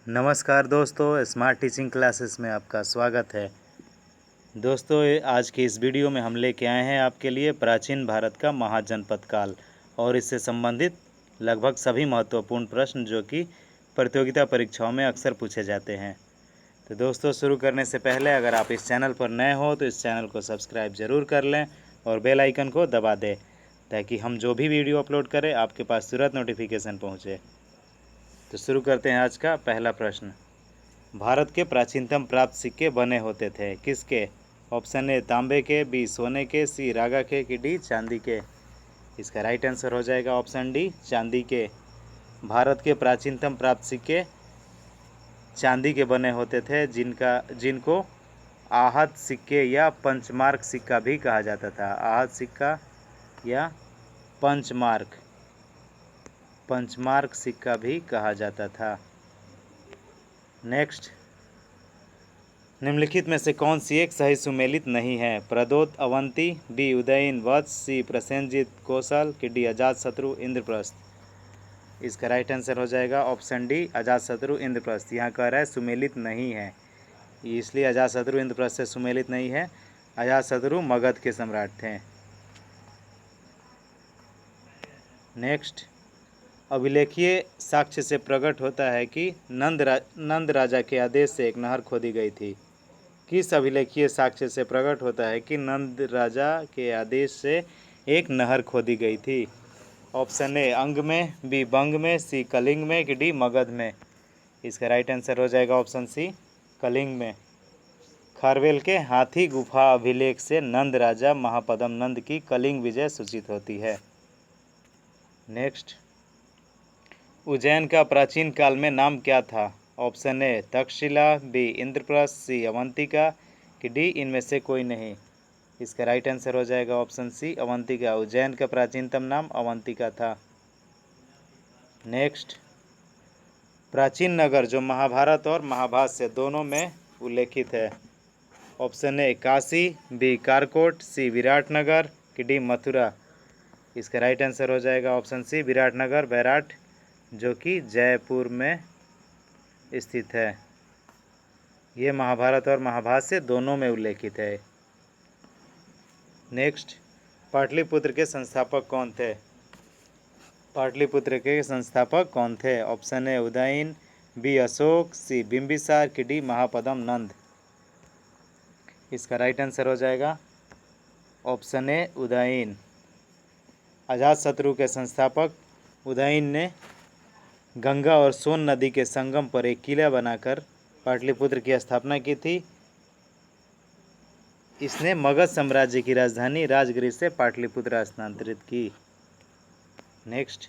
नमस्कार दोस्तों, smart teaching classes में आपका स्वागत है। दोस्तों, आज की इस वीडियो में हम लेके आए हैं आपके लिए प्राचीन भारत का महाजनपद काल और इससे संबंधित लगभग सभी महत्वपूर्ण प्रश्न जो कि प्रतियोगिता परीक्षाओं में अक्सर पूछे जाते हैं। तो दोस्तों, शुरू करने से पहले अगर आप इस चैनल पर नए हो तो इस चैनल को सब्सक्राइब ज़रूर कर लें और बेल आइकन को दबा दें ताकि हम जो भी वीडियो अपलोड करें आपके पास तुरंत नोटिफिकेशन पहुँचे। तो शुरू करते हैं आज का पहला प्रश्न। भारत के प्राचीनतम प्राप्त सिक्के बने होते थे किसके? ऑप्शन ए तांबे के, बी सोने के, सी रागा के, कि डी चांदी के। इसका राइट आंसर हो जाएगा ऑप्शन डी चांदी के। भारत के प्राचीनतम प्राप्त सिक्के चांदी के बने होते थे जिनको आहत सिक्के या पंचमार्क सिक्का भी कहा जाता था। आहत सिक्का या पंचमार्क सिक्का भी कहा जाता था। नेक्स्ट, निम्नलिखित में से कौन सी एक सही सुमेलित नहीं है? प्रदोत अवंती, बी उदयन वत्स, सी प्रसेनजीत कौशल, कि डी अजातशत्रु इंद्रप्रस्थ। इसका राइट आंसर हो जाएगा ऑप्शन डी अजातशत्रु इंद्रप्रस्थ। यहाँ कह रहा है सुमेलित नहीं है, इसलिए अजातशत्रु इंद्रप्रस्थ से सुमेलित नहीं है। अजातशत्रु मगध के सम्राट थे। नेक्स्ट, अभिलेखीय साक्ष्य से प्रकट होता है कि नंद राजा के आदेश से एक नहर खोदी गई थी। किस अभिलेखीय साक्ष्य से प्रकट होता है कि नंद राजा के आदेश से एक नहर खोदी गई थी? ऑप्शन ए अंग में, बी बंग में, सी कलिंग में, कि डी मगध में। इसका राइट आंसर हो जाएगा ऑप्शन सी कलिंग में। खारवेल के हाथी गुफा अभिलेख से नंद राजा महापद्म नंद की कलिंग विजय सूचित होती है। नेक्स्ट, उज्जैन का प्राचीन काल में नाम क्या था? Option A Takshashila, B Indraprastha, C Avantika, कि डी इनमें से कोई नहीं। इसका राइट आंसर हो जाएगा ऑप्शन सी अवंतिका। उज्जैन का प्राचीनतम नाम अवंतिका था। नेक्स्ट, प्राचीन नगर जो महाभारत और महाभाष्य दोनों में उल्लेखित है। Option A Kashi, B Karkot, C Viratnagar, कि डी मथुरा। इसका राइट आंसर हो जाएगा ऑप्शन सी विराटनगर, बैराट, जो कि जयपुर में स्थित है। ये महाभारत और महाभाष्य दोनों में उल्लेखित है। नेक्स्ट, पाटलिपुत्र के संस्थापक कौन थे? पाटलिपुत्र के संस्थापक कौन थे? Option A Udayan, B Ashok, C Bimbisar, कि डी महापद्म नंद। इसका राइट आंसर हो जाएगा ऑप्शन ए उदयन। अजातशत्रु के संस्थापक उदयन ने गंगा और सोन नदी के संगम पर एक किला बनाकर पाटलिपुत्र की स्थापना की थी। इसने मगध साम्राज्य की राजधानी राजगृह से पाटलिपुत्र स्थानांतरित की। नेक्स्ट,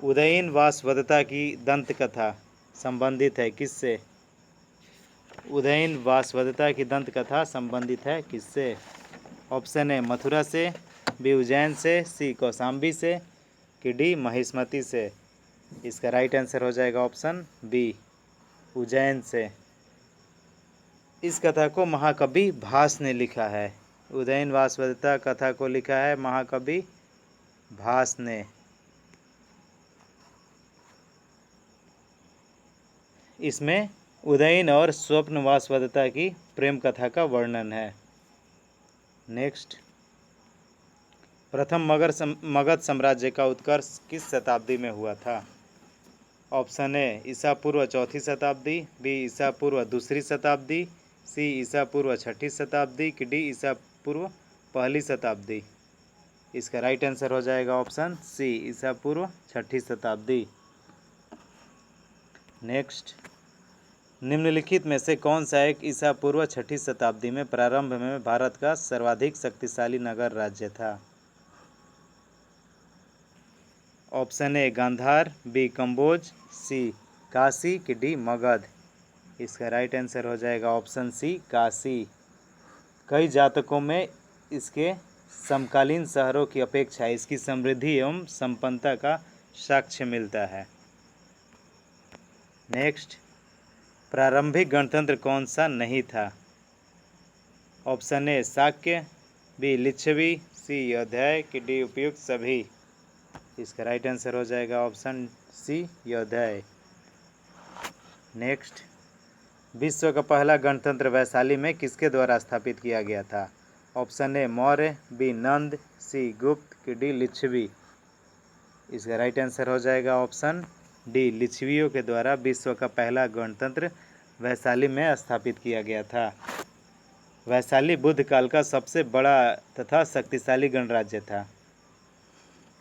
उदयन वासवदत्ता की दंत कथा संबंधित है किससे? उदयन वासवदत्ता की दंत कथा संबंधित है किससे? ऑप्शन ए मथुरा से, बी उज्जैन से, सी कौशाम्बी से, कि डी महिष्मती से। इसका राइट आंसर हो जाएगा ऑप्शन बी उज्जैन से। इस कथा को महाकवि भास ने लिखा है। उदयन वासवदत्ता कथा को लिखा है महाकवि भास ने। इसमें उदयन और स्वप्न वासवदत्ता की प्रेम कथा का वर्णन है। नेक्स्ट, प्रथम मगध साम्राज्य का उत्कर्ष किस शताब्दी में हुआ था? ऑप्शन ए ईसा पूर्व चौथी शताब्दी, बी ईसा पूर्व दूसरी शताब्दी, सी ईसा पूर्व छठी शताब्दी, कि डी ईसा पूर्व पहली शताब्दी। इसका राइट आंसर हो जाएगा ऑप्शन सी ईसा पूर्व छठी शताब्दी। नेक्स्ट, निम्नलिखित में से कौन सा एक ईसा पूर्व छठी शताब्दी में प्रारंभ में भारत का सर्वाधिक शक्तिशाली नगर राज्य था? Option A Gandhar, B Kamboj, C Kashi, कि डी मगध। इसका राइट आंसर हो जाएगा ऑप्शन सी काशी। कई जातकों में इसके समकालीन शहरों की अपेक्षा इसकी समृद्धि एवं संपन्नता का साक्ष्य मिलता है। नेक्स्ट, प्रारंभिक गणतंत्र कौन सा नहीं था? Option A Shakya, B Lichchhavi, C Yoddhay, कि डी उपयुक्त सभी। इसका राइट आंसर हो जाएगा ऑप्शन सी योद्धाय। नेक्स्ट, विश्व का पहला गणतंत्र वैशाली में किसके द्वारा स्थापित किया गया था? ऑप्शन ए मौर्य, बी नंद, सी गुप्त कि डी लिच्छवी। इसका राइट आंसर हो जाएगा ऑप्शन डी, लिच्छवियों के द्वारा विश्व का पहला गणतंत्र वैशाली में स्थापित किया गया था। वैशाली बुद्ध काल का सबसे बड़ा तथा शक्तिशाली गणराज्य था।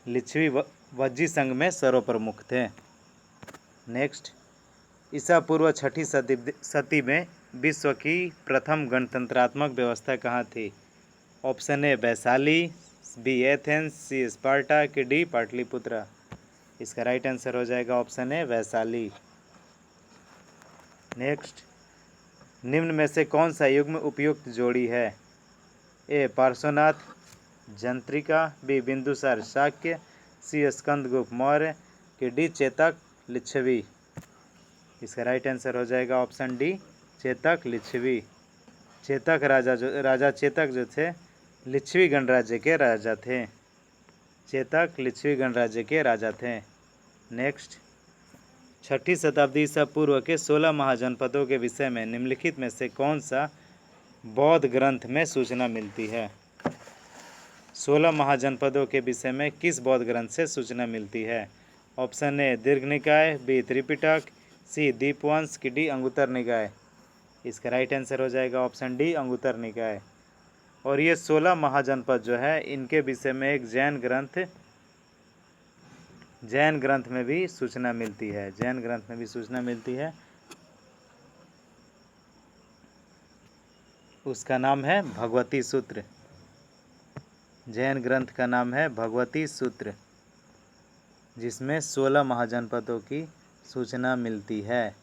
लिच्छवी वज्जी संघ में सर्वप्रमुख थे। नेक्स्ट, ईसा पूर्व 6ठी सदी में विश्व की प्रथम गणतंत्रात्मक व्यवस्था कहाँ थी? Option A Vaishali, B Athens, C Sparta कि डी पाटलिपुत्रा। इसका राइट आंसर हो जाएगा ऑप्शन ए वैशाली। नेक्स्ट, निम्न में से कौन सा युग्म उपयुक्त जोड़ी है? ए पार्श्वनाथ जंत्रिका, बी बिंदुसार शाक्य, सी स्कंदगुप्त मौर्य कि डी चेतक लिच्छवी। इसका राइट आंसर हो जाएगा ऑप्शन डी, चेतक लिच्छवी। चेतक राजा चेतक जो थे लिच्छवी गणराज्य के राजा थे। चेतक लिच्छवी गणराज्य के राजा थे। नेक्स्ट, 6ठी शताब्दी ईसा पूर्व के 16 महाजनपदों के विषय में निम्नलिखित में से कौन सा बौद्ध ग्रंथ में सूचना मिलती है? 16 महाजनपदों के विषय में किस बौद्ध ग्रंथ से सूचना मिलती है? ऑप्शन ए दीर्घ निकाय, बी त्रिपिटक, सी दीपवंश कि डी अंगुत्तर निकाय। इसका राइट आंसर हो जाएगा ऑप्शन डी, अंगुत्तर निकाय। और ये 16 महाजनपद जो है इनके विषय में एक जैन ग्रंथ में भी सूचना मिलती है। जैन ग्रंथ में भी सूचना मिलती है, उसका नाम है भगवती सूत्र। जैन ग्रंथ का नाम है भगवती सूत्र, जिसमें 16 महाजनपदों की सूचना मिलती है।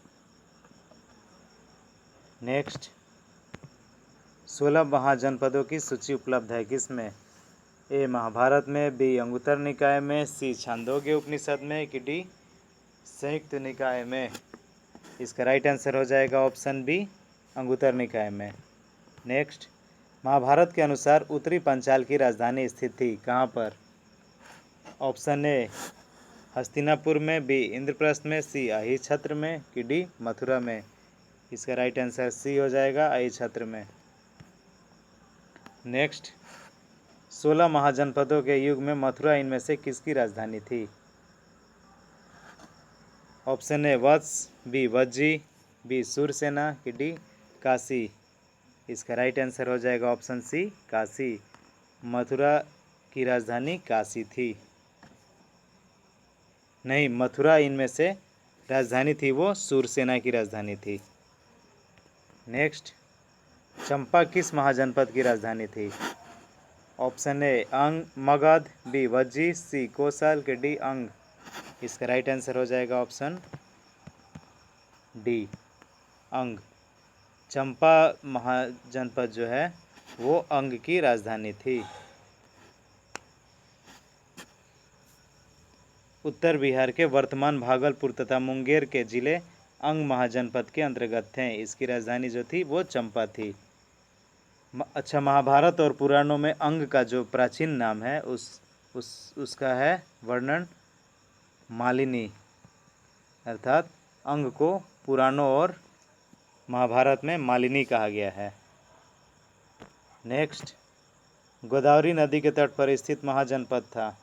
नेक्स्ट, 16 महाजनपदों की सूची उपलब्ध है किसमें? ए महाभारत में, बी अंगुत्तर निकाय में, सी छांदोग्य उपनिषद में कि डी संयुक्त निकाय में। इसका राइट आंसर हो जाएगा ऑप्शन बी, अंगुत्तर निकाय में। नेक्स्ट, महाभारत के अनुसार उत्तरी पंचाल की राजधानी स्थित थी कहाँ पर? ऑप्शन ए हस्तिनापुर में, बी इंद्रप्रस्थ में, सी अहिछत्र में कि डी मथुरा में। इसका राइट आंसर सी हो जाएगा, अहिछत्र में। नेक्स्ट, 16 महाजनपदों के युग में मथुरा इनमें से किसकी राजधानी थी? Option A Vatsa, B Vajji, B Surasena कि डी काशी। इसका राइट आंसर हो जाएगा ऑप्शन सी, काशी। मथुरा की राजधानी काशी थी। नहीं, मथुरा इनमें से राजधानी थी वो सूरसेना की राजधानी थी। नेक्स्ट, चंपा किस महाजनपद की राजधानी थी? ऑप्शन ए अंग मगध, बी वज्जी, सी कौशल कि डी अंग। इसका राइट आंसर हो जाएगा ऑप्शन डी, अंग। चंपा महाजनपद जो है वो अंग की राजधानी थी। उत्तर बिहार के वर्तमान भागलपुर तथा मुंगेर के जिले अंग महाजनपद के अंतर्गत थे। इसकी राजधानी जो थी वो चंपा थी। अच्छा, महाभारत और पुराणों में अंग का जो प्राचीन नाम है उसका है वर्णन मालिनी, अर्थात अंग को पुराणों और महाभारत में मालिनी कहा गया है। नेक्स्ट, गोदावरी नदी के तट पर स्थित महाजनपद था।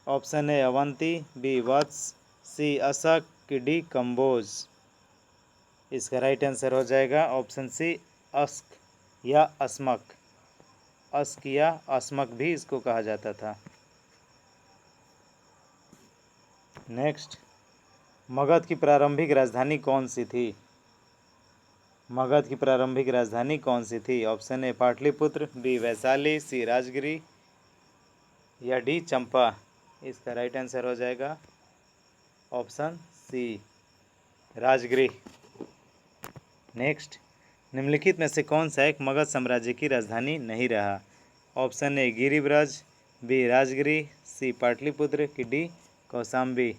ऑप्शन ए अवंती, बी वत्स, सी अशक कि डी कंबोज। इसका राइट आंसर हो जाएगा ऑप्शन सी, अस्क या अस्मक। अस्क या अस्मक भी इसको कहा जाता था। नेक्स्ट, मगध की प्रारंभिक राजधानी कौन सी थी? मगध की प्रारंभिक राजधानी कौन सी थी? Option A Pataliputra, B Vaishali, C Rajgiri या डी चंपा। इसका राइट आंसर हो जाएगा ऑप्शन सी, राजगिरी। नेक्स्ट, निम्नलिखित में से कौन सा एक मगध साम्राज्य की राजधानी नहीं रहा? ऑप्शन ए गिरिब्रज, बी राजगिरी, सी पाटलिपुत्र कि डी कौशाम्बी।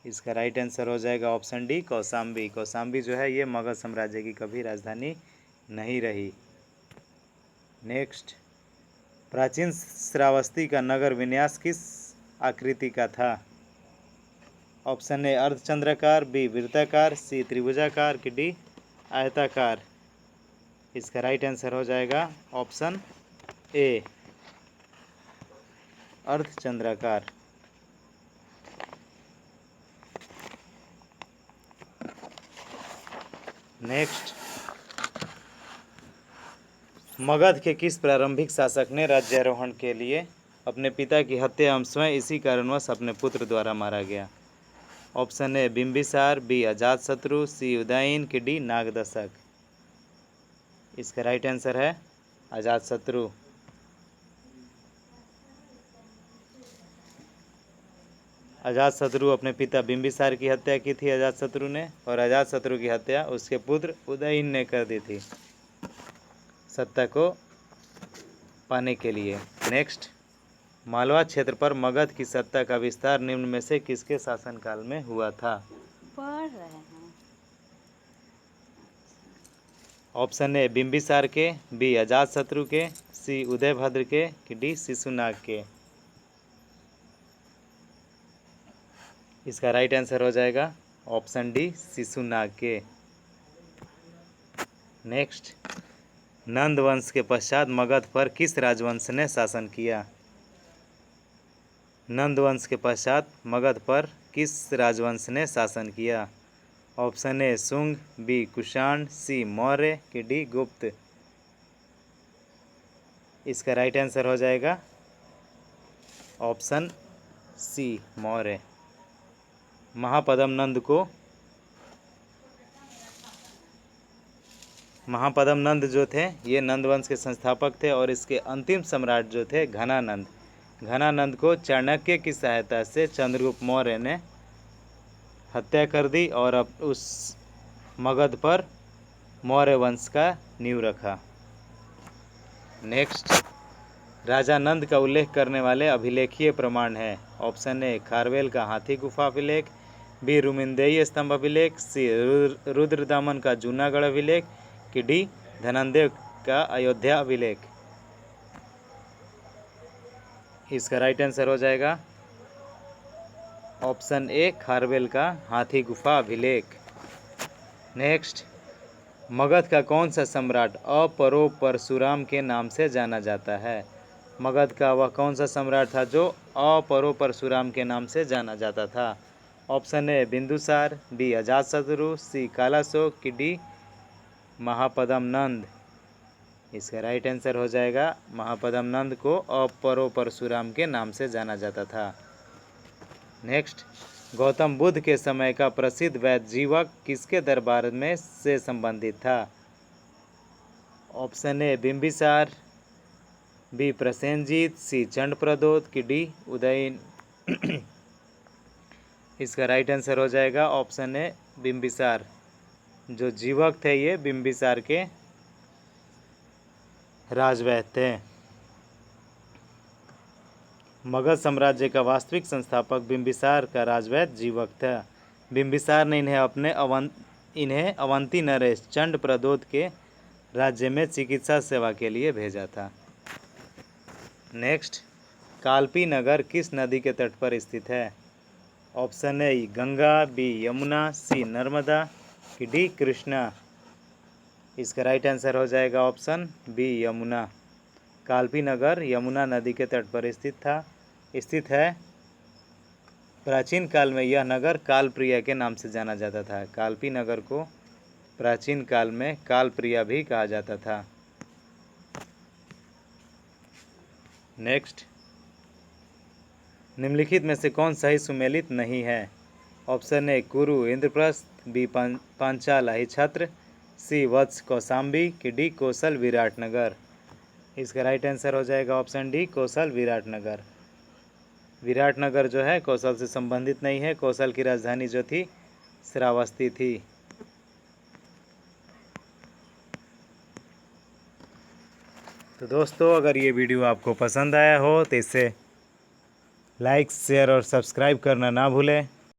इसका राइट आंसर हो जाएगा ऑप्शन डी, कौशाम्बी। कौशाम्बी जो है ये मगध साम्राज्य की कभी राजधानी नहीं रही। नेक्स्ट, प्राचीन श्रावस्ती का नगर विन्यास किस आकृति का था? ऑप्शन ए अर्धचंद्राकार, बी वृत्ताकार, सी त्रिभुजाकार कि डी आयताकार। इसका राइट आंसर हो जाएगा ऑप्शन ए अर्धचंद्राकार। नेक्स्ट, मगध के किस प्रारंभिक शासक ने राज्यारोहण के लिए अपने पिता की हत्या एवं स्वयं इसी कारणवश अपने पुत्र द्वारा मारा गया? Option A Bimbisar, B Ajatshatru, C Udayan कि डी नागदशक। इसका राइट आंसर है अजातशत्रु। अजातशत्रु अपने पिता बिंबिसार की हत्या की थी अजातशत्रु ने, और अजातशत्रु की हत्या उसके पुत्र उदयन ने कर दी थी सत्ता को पाने के लिए। नेक्स्ट, मालवा क्षेत्र पर मगध की सत्ता का विस्तार निम्न में से किसके शासनकाल में हुआ था? पढ़ रहे हैं। ऑप्शन ए बिंबिसार के, बी अजातशत्रु के, सी उदयभद्र के कि डी शिशुनाग के। इसका राइट आंसर हो जाएगा ऑप्शन डी शिशुनाग के। नेक्स्ट, नंद वंश के पश्चात मगध पर किस राजवंश ने शासन किया? नंद वंश के पश्चात मगध पर किस राजवंश ने शासन किया? Option A Shunga, B Kushan, C Maurya कि डी गुप्त। इसका राइट आंसर हो जाएगा ऑप्शन सी मौर्य। महापद्म नंद जो थे ये नंद वंश के संस्थापक थे, और इसके अंतिम सम्राट जो थे घनानंद को चाणक्य की सहायता से चंद्रगुप्त मौर्य ने हत्या कर दी, और अब उस मगध पर मौर्य वंश का नींव रखा। नेक्स्ट, राजा नंद का उल्लेख करने वाले अभिलेखीय प्रमाण है? ऑप्शन ए खारवेल का हाथी गुफा अभिलेख, बी रुमिंदेई स्तंभ अभिलेख, सी रुद्रदामन का जूनागढ़ अभिलेख कि डी धनंदेव का अयोध्या अभिलेख। इसका राइट आंसर हो जाएगा ऑप्शन ए खारवेल का हाथी गुफा अभिलेख। नेक्स्ट, मगध का कौन सा सम्राट अपरो परशुराम के नाम से जाना जाता है? मगध का वह कौन सा सम्राट था जो अपरो परशुराम के नाम से जाना जाता था? Option A Bindusar, B Ajatshatru, C Kalashok कि डी महापद्म नंद। इसका राइट आंसर हो जाएगा महापद्म नंद को अपरो परशुराम के नाम से जाना जाता था। नेक्स्ट, गौतम बुद्ध के समय का प्रसिद्ध वैद्य जीवक किसके दरबार में से संबंधित था? Option A Bimbisar, B Prasenjit, C Chandpradyot कि डी उदयन। इसका राइट आंसर हो जाएगा ऑप्शन ए बिंबिसार। जो जीवक थे ये बिंबिसार के राजवैद्य थे। मगध साम्राज्य का वास्तविक संस्थापक बिंबिसार का राजवैद्य जीवक था। बिंबिसार ने इन्हें अवंती नरेश चंडप्रद्योत के राज्य में चिकित्सा सेवा के लिए भेजा था। नेक्स्ट, कालपी नगर किस नदी के तट पर स्थित है? Option A Ganga, B Yamuna, C Narmada कि डी कृष्णा। इसका राइट आंसर हो जाएगा ऑप्शन बी यमुना। कालपी नगर यमुना नदी के तट पर स्थित है। प्राचीन काल में यह नगर कालप्रिया के नाम से जाना जाता था। कालपी नगर को प्राचीन काल में कालप्रिया भी कहा जाता था। नेक्स्ट, निम्नलिखित में से कौन सही सुमेलित नहीं है? ऑप्शन ए कुरु इंद्रप्रस्थ, बी पांचाल अहिछत्र, सी वत्स कौशाम्बी कि डी कौशल विराटनगर। इसका राइट आंसर हो जाएगा ऑप्शन डी कौशल विराटनगर। विराटनगर जो है कौशल से संबंधित नहीं है। कौशल की राजधानी जो थी श्रावस्ती थी। तो दोस्तों, अगर ये वीडियो आपको पसंद आया हो तो इसे लाइक, शेयर और सब्सक्राइब करना ना भूलें।